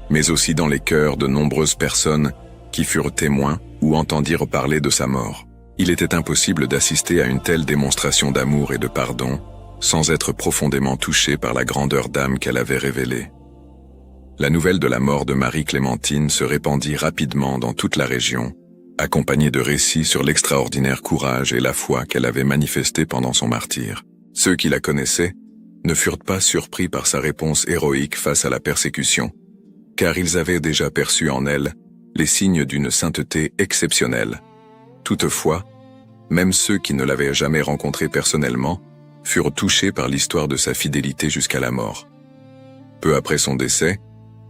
mais aussi dans les cœurs de nombreuses personnes qui furent témoins ou entendirent parler de sa mort. Il était impossible d'assister à une telle démonstration d'amour et de pardon sans être profondément touché par la grandeur d'âme qu'elle avait révélée. La nouvelle de la mort de Marie-Clémentine se répandit rapidement dans toute la région, accompagnée de récits sur l'extraordinaire courage et la foi qu'elle avait manifesté pendant son martyre. Ceux qui la connaissaient ne furent pas surpris par sa réponse héroïque face à la persécution, car ils avaient déjà perçu en elle les signes d'une sainteté exceptionnelle. Toutefois, même ceux qui ne l'avaient jamais rencontrée personnellement furent touchés par l'histoire de sa fidélité jusqu'à la mort. Peu après son décès,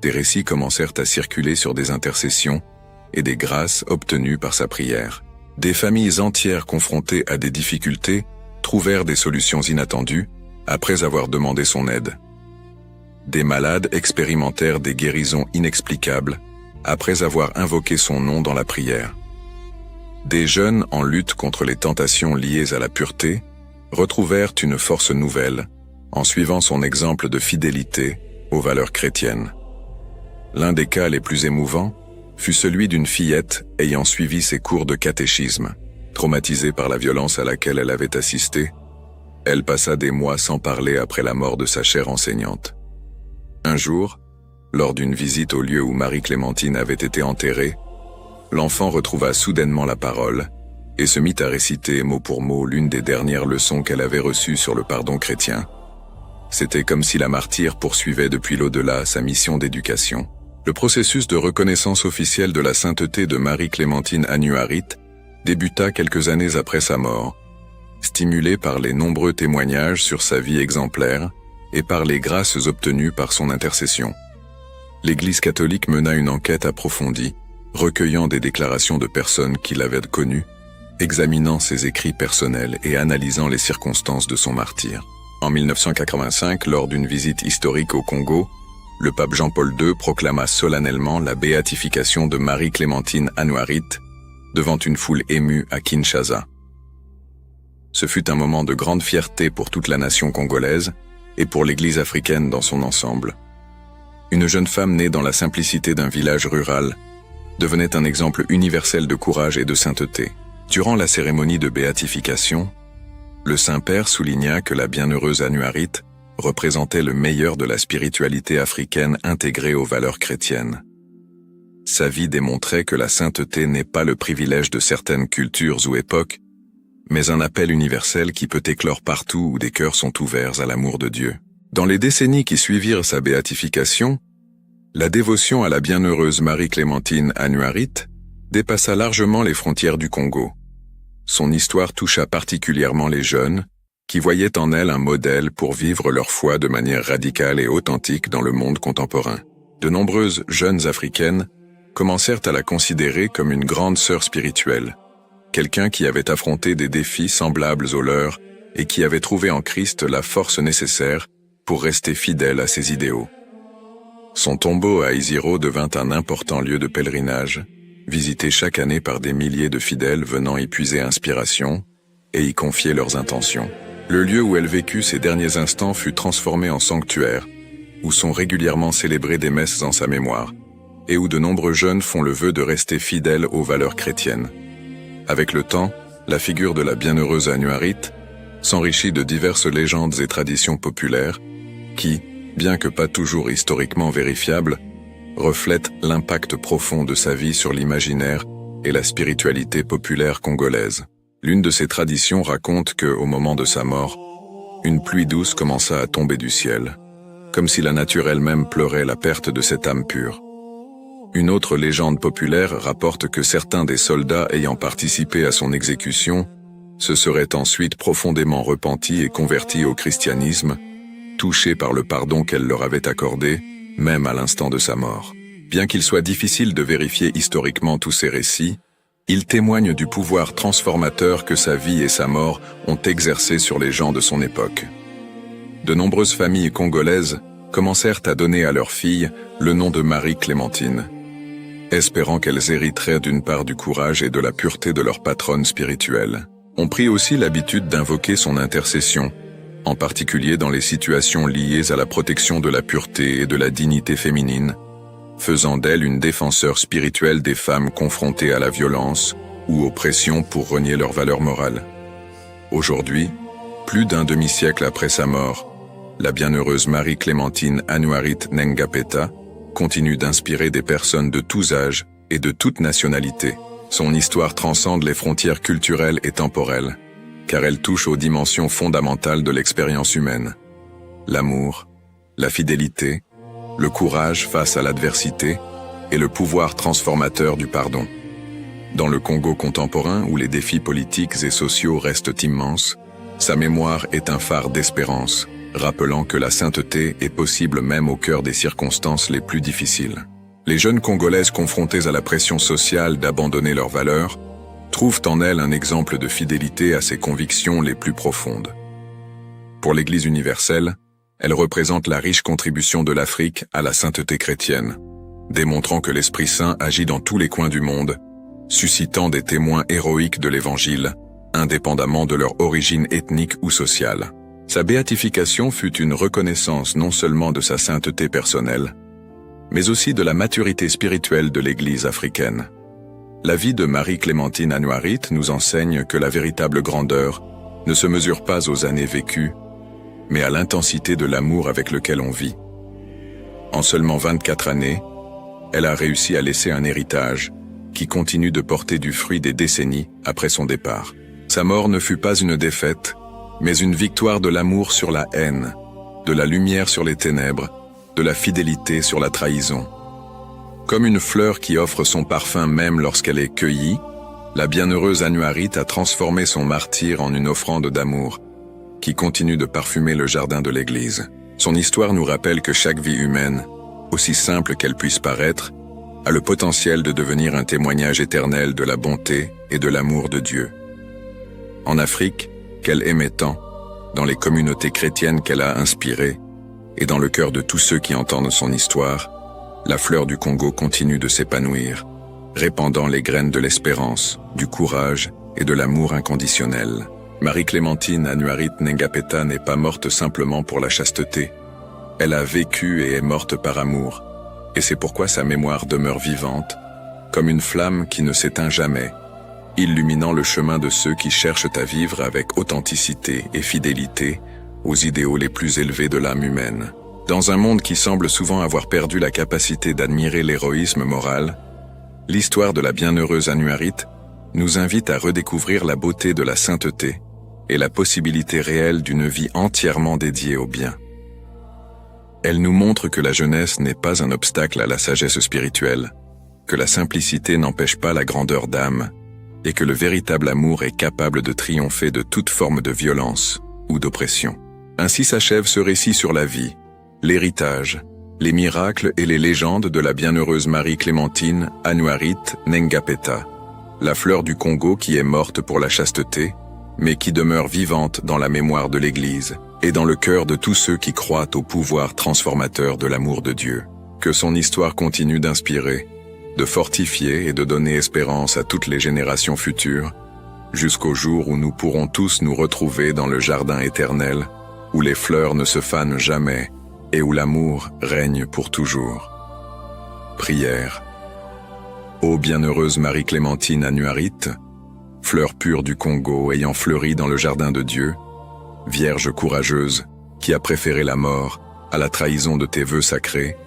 des récits commencèrent à circuler sur des intercessions et des grâces obtenues par sa prière. Des familles entières confrontées à des difficultés trouvèrent des solutions inattendues après avoir demandé son aide. Des malades expérimentèrent des guérisons inexplicables après avoir invoqué son nom dans la prière. Des jeunes en lutte contre les tentations liées à la pureté retrouvèrent une force nouvelle en suivant son exemple de fidélité aux valeurs chrétiennes. L'un des cas les plus émouvants fut celui d'une fillette ayant suivi ses cours de catéchisme. Traumatisée par la violence à laquelle elle avait assisté, elle passa des mois sans parler après la mort de sa chère enseignante. Un jour, lors d'une visite au lieu où Marie-Clémentine avait été enterrée, l'enfant retrouva soudainement la parole et se mit à réciter mot pour mot l'une des dernières leçons qu'elle avait reçues sur le pardon chrétien. C'était comme si la martyre poursuivait depuis l'au-delà sa mission d'éducation. Le processus de reconnaissance officielle de la sainteté de Marie-Clémentine Annuarite débuta quelques années après sa mort, stimulée par les nombreux témoignages sur sa vie exemplaire et par les grâces obtenues par son intercession. L'Église catholique mena une enquête approfondie, recueillant des déclarations de personnes qui l'avaient connu, examinant ses écrits personnels et analysant les circonstances de son martyre. En 1985, lors d'une visite historique au Congo, le pape Jean-Paul II proclama solennellement la béatification de Marie-Clémentine Anouarit devant une foule émue à Kinshasa. Ce fut un moment de grande fierté pour toute la nation congolaise et pour l'Église africaine dans son ensemble. Une jeune femme née dans la simplicité d'un village rural devenait un exemple universel de courage et de sainteté. Durant la cérémonie de béatification, le Saint-Père souligna que la bienheureuse Anouarit représentait le meilleur de la spiritualité africaine intégrée aux valeurs chrétiennes. Sa vie démontrait que la sainteté n'est pas le privilège de certaines cultures ou époques, mais un appel universel qui peut éclore partout où des cœurs sont ouverts à l'amour de Dieu. Dans les décennies qui suivirent sa béatification, la dévotion à la bienheureuse Marie-Clémentine Anouarit dépassa largement les frontières du Congo. Son histoire toucha particulièrement les jeunes, qui voyaient en elle un modèle pour vivre leur foi de manière radicale et authentique dans le monde contemporain. De nombreuses jeunes africaines commencèrent à la considérer comme une grande sœur spirituelle, quelqu'un qui avait affronté des défis semblables aux leurs et qui avait trouvé en Christ la force nécessaire pour rester fidèle à ses idéaux. Son tombeau à Isiro devint un important lieu de pèlerinage, visité chaque année par des milliers de fidèles venant y puiser inspiration et y confier leurs intentions. Le lieu où elle vécut ses derniers instants fut transformé en sanctuaire, où sont régulièrement célébrées des messes en sa mémoire, et où de nombreux jeunes font le vœu de rester fidèles aux valeurs chrétiennes. Avec le temps, la figure de la bienheureuse Anouarit s'enrichit de diverses légendes et traditions populaires qui, bien que pas toujours historiquement vérifiables, reflètent l'impact profond de sa vie sur l'imaginaire et la spiritualité populaire congolaise. L'une de ces traditions raconte que, au moment de sa mort, une pluie douce commença à tomber du ciel, comme si la nature elle-même pleurait la perte de cette âme pure. Une autre légende populaire rapporte que certains des soldats ayant participé à son exécution se seraient ensuite profondément repentis et convertis au christianisme, touchés par le pardon qu'elle leur avait accordé, même à l'instant de sa mort. Bien qu'il soit difficile de vérifier historiquement tous ces récits, ils témoignent du pouvoir transformateur que sa vie et sa mort ont exercé sur les gens de son époque. De nombreuses familles congolaises commencèrent à donner à leurs filles le nom de Marie-Clémentine, espérant qu'elles hériteraient d'une part du courage et de la pureté de leur patronne spirituelle. On prit aussi l'habitude d'invoquer son intercession, en particulier dans les situations liées à la protection de la pureté et de la dignité féminine, faisant d'elle une défenseur spirituelle des femmes confrontées à la violence ou aux pressions pour renier leurs valeurs morales. Aujourd'hui, plus d'un demi-siècle après sa mort, la bienheureuse Marie-Clémentine Anouarit Nengapeta continue d'inspirer des personnes de tous âges et de toutes nationalités. Son histoire transcende les frontières culturelles et temporelles, car elle touche aux dimensions fondamentales de l'expérience humaine. L'amour, la fidélité, le courage face à l'adversité et le pouvoir transformateur du pardon. Dans le Congo contemporain où les défis politiques et sociaux restent immenses, sa mémoire est un phare d'espérance, rappelant que la sainteté est possible même au cœur des circonstances les plus difficiles. Les jeunes Congolaises confrontées à la pression sociale d'abandonner leurs valeurs trouvent en elle un exemple de fidélité à ses convictions les plus profondes. Pour l'Église universelle, elle représente la riche contribution de l'Afrique à la sainteté chrétienne, démontrant que l'Esprit Saint agit dans tous les coins du monde, suscitant des témoins héroïques de l'Évangile, indépendamment de leur origine ethnique ou sociale. Sa béatification fut une reconnaissance non seulement de sa sainteté personnelle, mais aussi de la maturité spirituelle de l'Église africaine. La vie de Marie-Clémentine Anouarit nous enseigne que la véritable grandeur ne se mesure pas aux années vécues, mais à l'intensité de l'amour avec lequel on vit. En seulement 24 années, elle a réussi à laisser un héritage qui continue de porter du fruit des décennies après son départ. Sa mort ne fut pas une défaite, mais une victoire de l'amour sur la haine, de la lumière sur les ténèbres, de la fidélité sur la trahison. Comme une fleur qui offre son parfum même lorsqu'elle est cueillie, La bienheureuse Annuarite a transformé son martyre en une offrande d'amour, qui continue de parfumer le jardin de l'Église. Son histoire nous rappelle que chaque vie humaine, aussi simple qu'elle puisse paraître, a le potentiel de devenir un témoignage éternel de la bonté et de l'amour de Dieu. En Afrique, qu'elle aimait tant, dans les communautés chrétiennes qu'elle a inspirées, et dans le cœur de tous ceux qui entendent son histoire, la fleur du Congo continue de s'épanouir, répandant les graines de l'espérance, du courage et de l'amour inconditionnel. Marie-Clémentine Annuarite Nengapeta n'est pas morte simplement pour la chasteté. Elle a vécu et est morte par amour, et c'est pourquoi sa mémoire demeure vivante, comme une flamme qui ne s'éteint jamais, illuminant le chemin de ceux qui cherchent à vivre avec authenticité et fidélité aux idéaux les plus élevés de l'âme humaine. Dans un monde qui semble souvent avoir perdu la capacité d'admirer l'héroïsme moral, l'histoire de la bienheureuse Annuarite nous invite à redécouvrir la beauté de la sainteté et la possibilité réelle d'une vie entièrement dédiée au bien. Elle nous montre que la jeunesse n'est pas un obstacle à la sagesse spirituelle, que la simplicité n'empêche pas la grandeur d'âme, et que le véritable amour est capable de triompher de toute forme de violence ou d'oppression. Ainsi s'achève ce récit sur la vie, l'héritage, les miracles et les légendes de la bienheureuse Marie-Clémentine Annuarite Nengapeta, la fleur du Congo qui est morte pour la chasteté, mais qui demeure vivante dans la mémoire de l'Église et dans le cœur de tous ceux qui croient au pouvoir transformateur de l'amour de Dieu. Que son histoire continue d'inspirer, de fortifier et de donner espérance à toutes les générations futures, jusqu'au jour où nous pourrons tous nous retrouver dans le jardin éternel, où les fleurs ne se fanent jamais et où l'amour règne pour toujours. Prière. Ô bienheureuse Marie-Clémentine Annuarite, fleur pure du Congo ayant fleuri dans le jardin de Dieu, Vierge courageuse qui a préféré la mort à la trahison de tes vœux sacrés,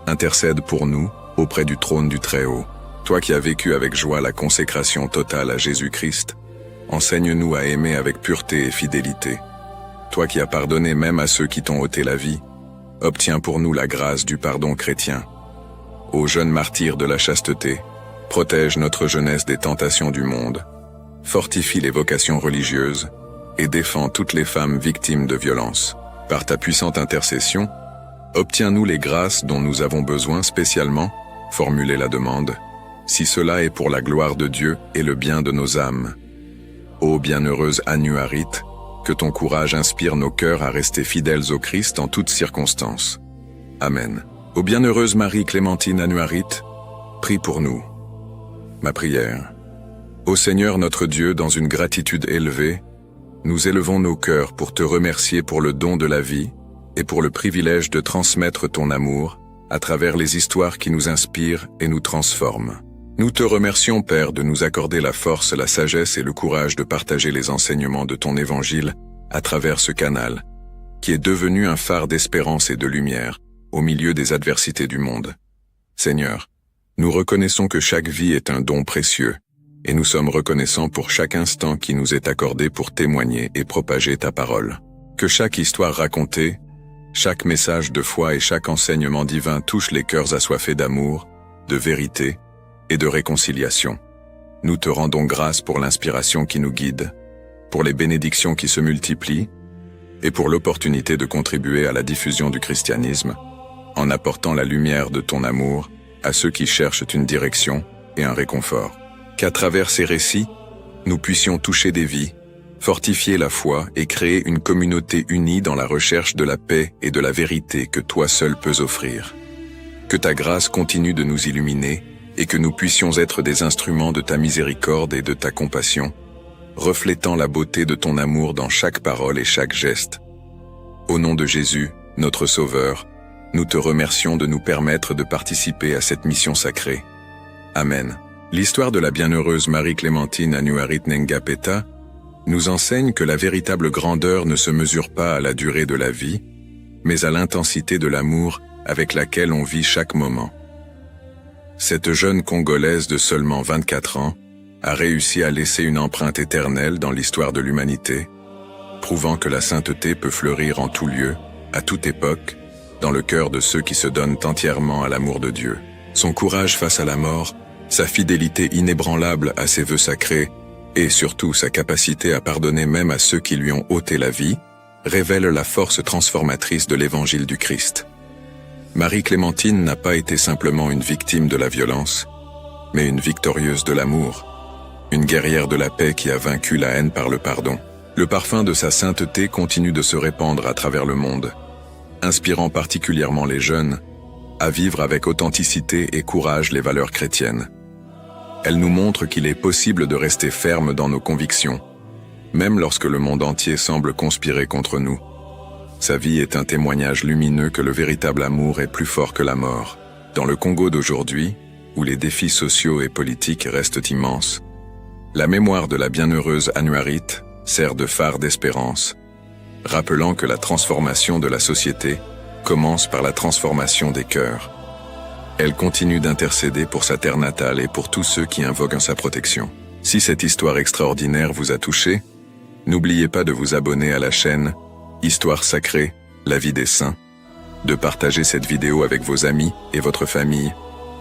intercède pour nous auprès du trône du Très-Haut. Toi qui as vécu avec joie la consécration totale à Jésus-Christ, enseigne-nous à aimer avec pureté et fidélité. Toi qui as pardonné même à ceux qui t'ont ôté la vie, obtiens pour nous la grâce du pardon chrétien. Ô jeune martyr de la chasteté, protège notre jeunesse des tentations du monde, fortifie les vocations religieuses et défends toutes les femmes victimes de violences. Par ta puissante intercession, obtiens-nous les grâces dont nous avons besoin spécialement, formulez la demande, si cela est pour la gloire de Dieu et le bien de nos âmes. Ô bienheureuse Annuarite, que ton courage inspire nos cœurs à rester fidèles au Christ en toutes circonstances. Amen. Ô bienheureuse Marie-Clémentine Annuarite, prie pour nous. Ma prière. Ô Seigneur notre Dieu, dans une gratitude élevée, nous élevons nos cœurs pour te remercier pour le don de la vie et pour le privilège de transmettre ton amour à travers les histoires qui nous inspirent et nous transforment. Nous te remercions, Père, de nous accorder la force, la sagesse et le courage de partager les enseignements de ton évangile à travers ce canal, qui est devenu un phare d'espérance et de lumière au milieu des adversités du monde. Seigneur, nous reconnaissons que chaque vie est un don précieux, et nous sommes reconnaissants pour chaque instant qui nous est accordé pour témoigner et propager ta parole. Que chaque histoire racontée, chaque message de foi et chaque enseignement divin touche les cœurs assoiffés d'amour, de vérité et de réconciliation. Nous te rendons grâce pour l'inspiration qui nous guide, pour les bénédictions qui se multiplient, et pour l'opportunité de contribuer à la diffusion du christianisme, en apportant la lumière de ton amour à ceux qui cherchent une direction et un réconfort. Qu'à travers ces récits, nous puissions toucher des vies, fortifier la foi et créer une communauté unie dans la recherche de la paix et de la vérité que toi seul peux offrir. Que ta grâce continue de nous illuminer et que nous puissions être des instruments de ta miséricorde et de ta compassion, reflétant la beauté de ton amour dans chaque parole et chaque geste. Au nom de Jésus, notre Sauveur, nous te remercions de nous permettre de participer à cette mission sacrée. Amen. L'histoire de la bienheureuse Marie-Clémentine Annuarite Nengapeta nous enseigne que la véritable grandeur ne se mesure pas à la durée de la vie, mais à l'intensité de l'amour avec laquelle on vit chaque moment. Cette jeune Congolaise de seulement 24 ans a réussi à laisser une empreinte éternelle dans l'histoire de l'humanité, prouvant que la sainteté peut fleurir en tout lieu, à toute époque, dans le cœur de ceux qui se donnent entièrement à l'amour de Dieu. Son courage face à la mort Sa fidélité inébranlable à ses vœux sacrés, et surtout sa capacité à pardonner même à ceux qui lui ont ôté la vie, révèlent la force transformatrice de l'évangile du Christ. Marie-Clémentine n'a pas été simplement une victime de la violence, mais une victorieuse de l'amour, une guerrière de la paix qui a vaincu la haine par le pardon. Le parfum de sa sainteté continue de se répandre à travers le monde, inspirant particulièrement les jeunes à vivre avec authenticité et courage les valeurs chrétiennes. Elle nous montre qu'il est possible de rester ferme dans nos convictions, même lorsque le monde entier semble conspirer contre nous. Sa vie est un témoignage lumineux que le véritable amour est plus fort que la mort. Dans le Congo d'aujourd'hui, où les défis sociaux et politiques restent immenses, la mémoire de la bienheureuse Anouarite sert de phare d'espérance, rappelant que la transformation de la société commence par la transformation des cœurs. Elle continue d'intercéder pour sa terre natale et pour tous ceux qui invoquent sa protection. Si cette histoire extraordinaire vous a touché, n'oubliez pas de vous abonner à la chaîne Histoire sacrée, la vie des saints, de partager cette vidéo avec vos amis et votre famille,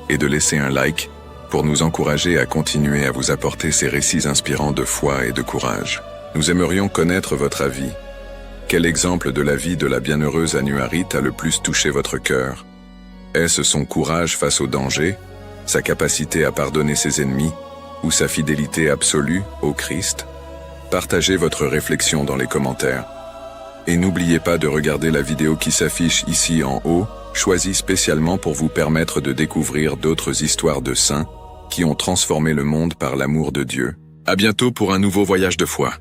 et de laisser un like pour nous encourager à continuer à vous apporter ces récits inspirants de foi et de courage. Nous aimerions connaître votre avis. Quel exemple de la vie de la bienheureuse Anouarite a le plus touché votre cœur? Est-ce son courage face au danger, sa capacité à pardonner ses ennemis, ou sa fidélité absolue au Christ? Partagez votre réflexion dans les commentaires. Et n'oubliez pas de regarder la vidéo qui s'affiche ici en haut, choisie spécialement pour vous permettre de découvrir d'autres histoires de saints qui ont transformé le monde par l'amour de Dieu. À bientôt pour un nouveau voyage de foi.